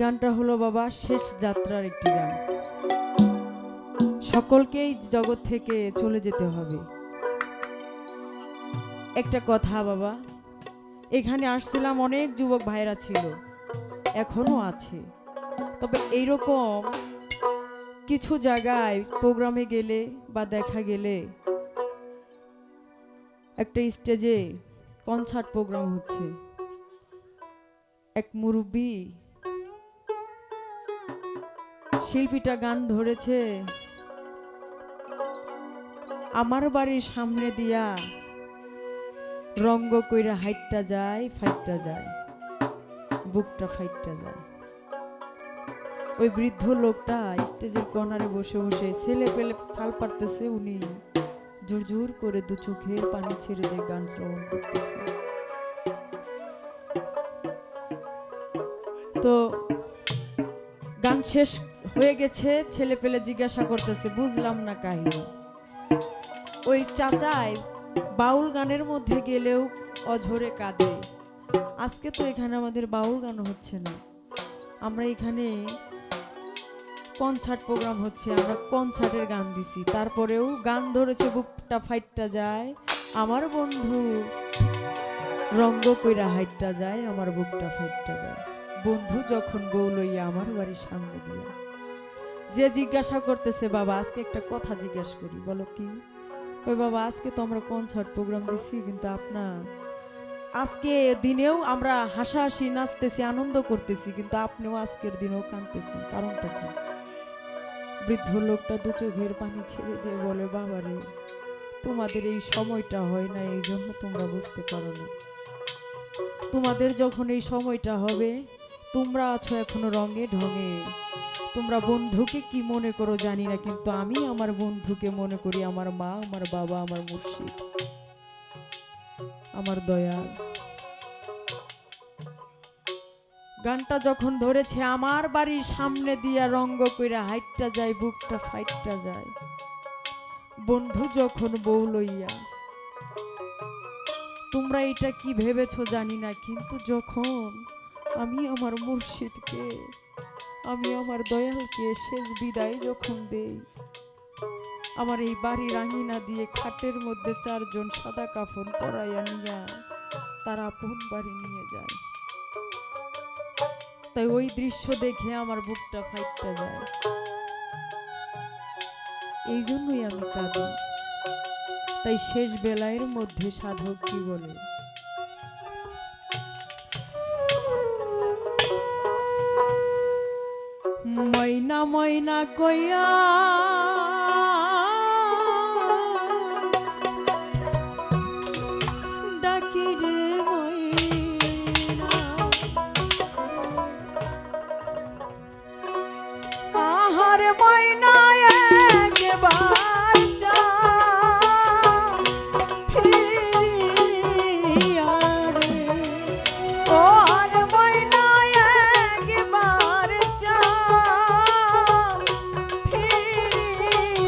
গানটা হলো বাবা শেষ যাত্রার একটি গান। সকলকেই জগৎ থেকে চলে যেতে হবে। একটা কথা বাবা, এখানে আসছিলাম, অনেক যুবক ভাইরা ছিল, এখনো আছে। তবে এইরকম কিছু জায়গায় প্রোগ্রামে গেলে বা দেখা গেলে একটা স্টেজে কনসার্ট প্রোগ্রাম হচ্ছে, এক মুরব্বী শিল্পীটা গান ধরেছে, আমার বাড়ির সামনে দিয়া রঙ্গ কইরা হাইটটা যায়, ফাইটটা যায়, বুকটা ফাইটটা যায়। ওই বৃদ্ধ লোকটা স্টেজের কর্নারে বসে বসে ছেলে পেলে ফাল পারতেছে, উনি জোর জোর করে দু চোখের পানি ছেড়ে দিয়ে গান শ্রবণ করতেছে। তো গান শেষ হয়ে গেছে, ছেলে পেলে জিজ্ঞাসা করতেছে, বুঝলাম না কাহিনী। ওই চাচাই বাউল গানের মধ্যে গেলেও অঝরে কাঁদে। আজকে তো এখানে আমাদের বাউল গান হচ্ছে না, আমরা এখানে কনসার্ট প্রোগ্রাম হচ্ছে, আমরা কনসার্টের গান দিছি, তারপরেও গান ধরেছে বুকটা ফাইটটা যায়, আমার বন্ধু রঙ্গ কইরা হাইটটা যায়, আমার বুকটা ফাইটটা যায়। বন্ধু যখন বউ লইয়া আমার বাড়ির সামনে দিয়া। যে জিজ্ঞাসা করতেছে, বাবা আজকে একটা কথা জিজ্ঞাসা করি, বলো কি? ওই বাবা আজকে তো আমরা কনসার্ট প্রোগ্রাম দিছি, কিন্তু আপনার আজকে দিনেও আমরা হাসাহাসি নাচতেছি, আনন্দ করতেছি, কিন্তু আপনিও আজকের দিনেও কাঁদতেছেন, কারণটা কি? বৃদ্ধ লোকটা দু চোখের পানি ছেড়ে দিয়ে বলে, বাবারে তোমাদের এই সময়টা হয় না, এই জন্য তোমরা বুঝতে পারো না। তোমাদের যখন এই সময়টা হবে, তোমরা আছো এখনো রঙে ঢঙে, তোমরা বন্ধুকে কি মনে করো জানি না, কিন্তু আমি আমার বন্ধুকে মনে করি আমার মা, আমার বাবা, আমার মুর্শিদ, আমার দয়াল। গানটা যখন ধরেছে, আমার বাড়ির সামনে দিয়া রঙ্গ কইরা হাইটটা যায়, বুকটা ফাইটটা যায়, বন্ধু যখন বউ লইয়া। তোমরা এটা কি ভেবেছো জানি না, কিন্তু যখন আমি আমার মুর্শিদকে, আমি আমার দয়ালকে শেষ বিদায় যখন দেই, আমার এই বাড়ির আঙিনা দিয়ে খাটের মধ্যে চারজন সাদা কাফন পরাইয়া নিয়া তারা আপন বাড়ি নিয়ে যায়। তাই ওই দৃশ্য দেখে আমার বুকটা ফাইটটা যায়, এই জন্যই আমি কাঁদি। তাই শেষ বেলায়ের মধ্যে সাধক কি বলে, ময়না ময়না কইয়া ডাকি রে ময়না, আহারে ময়না একবার যা ফিরিয়া রে, ও আরে ময়না একবার যা ফিরিয়া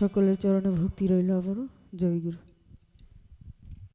সকলের চরণে ভক্তি রইল আবারও। জয় গুরু।